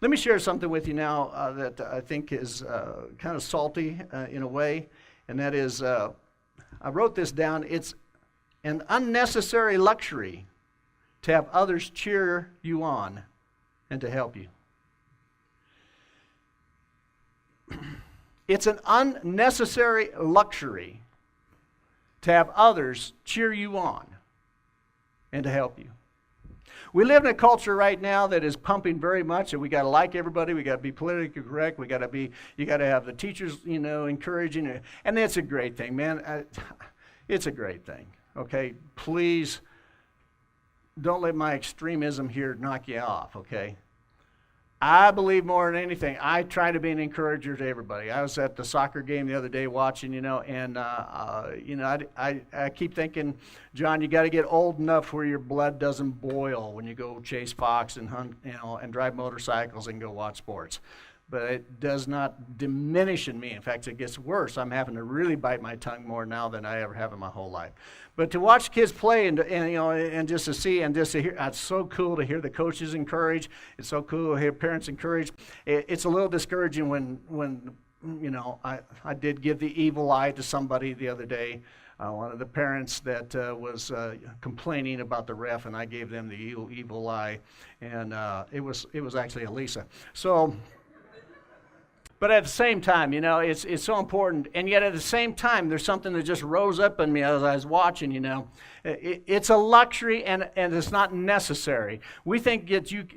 Let me share something with you now that I think is kind of salty in a way, and that is, I wrote this down. It's an unnecessary luxury to have others cheer you on and to help you. It's an unnecessary luxury to have others cheer you on and to help you. We live in a culture right now that is pumping very much, and we got to like everybody. We got to be politically correct. You got to have the teachers, encouraging, and that's a great thing, man. It's a great thing. Okay, please don't let my extremism here knock you off. Okay. I believe more than anything, I try to be an encourager to everybody. I was at the soccer game the other day watching, and I keep thinking, John, you got to get old enough where your blood doesn't boil when you go chase fox and hunt, and drive motorcycles and go watch sports. But it does not diminish in me. In fact, it gets worse. I'm having to really bite my tongue more now than I ever have in my whole life. But to watch kids play and just to see and just to hear, it's so cool to hear the coaches encourage. It's so cool to hear parents encourage. It's a little discouraging when I did give the evil eye to somebody the other day. One of the parents that was complaining about the ref, and I gave them the evil eye, and it was actually Elisa. So. But at the same time, it's so important. And yet at the same time, there's something that just rose up in me as I was watching, It's a luxury and it's not necessary. We think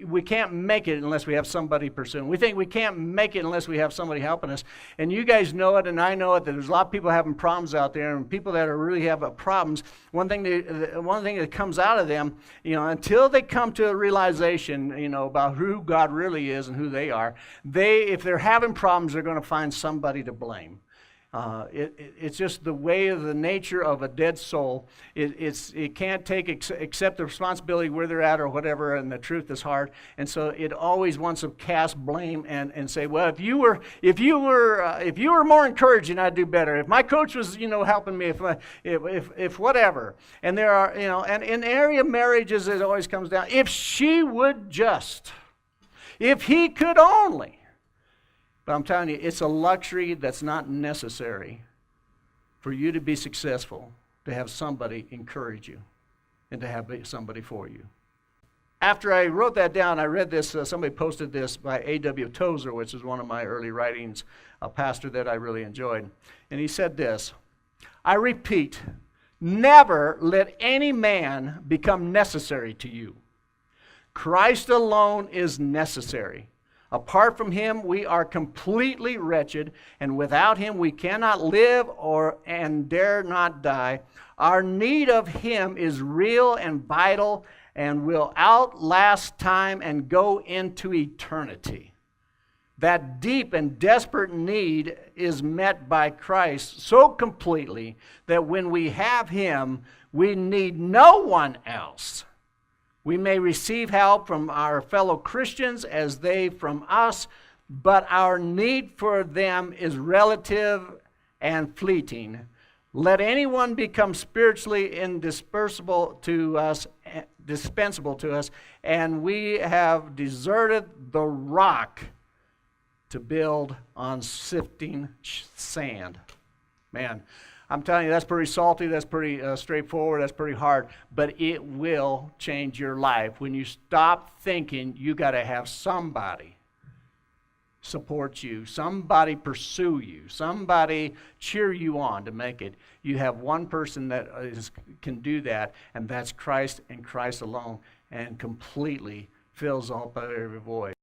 we can't make it unless we have somebody pursuing. We think we can't make it unless we have somebody helping us. And you guys know it, and I know it, that there's a lot of people having problems out there, and people that really have problems, one thing that comes out of them, until they come to a realization, about who God really is and who they are, if they're having problems, they're going to find somebody to blame. It's just the way of the nature of a dead soul. It can't accept the responsibility where they're at or whatever, and the truth is hard. And so it always wants to cast blame and say, well, if you were more encouraging, I'd do better. If my coach was, helping me, if whatever. And there are, and in area of marriages, it always comes down. If she would just, if he could only. But I'm telling you, it's a luxury that's not necessary for you to be successful, to have somebody encourage you and to have somebody for you. After I wrote that down, I read this, somebody posted this by A.W. Tozer, which is one of my early writings, a pastor that I really enjoyed. And he said this, I repeat, never let any man become necessary to you. Christ alone is necessary. Apart from him, we are completely wretched, and without him we cannot live and dare not die. Our need of him is real and vital and will outlast time and go into eternity. That deep and desperate need is met by Christ so completely that when we have him, we need no one else. We may receive help from our fellow Christians as they from us, but our need for them is relative and fleeting. Let anyone become spiritually indispensable to us, and we have deserted the rock to build on sifting sand. Man, I'm telling you, that's pretty salty, that's pretty straightforward, that's pretty hard, but it will change your life. When you stop thinking you got to have somebody support you, somebody pursue you, somebody cheer you on to make it. You have one person that can do that, and that's Christ and Christ alone, and completely fills up every void.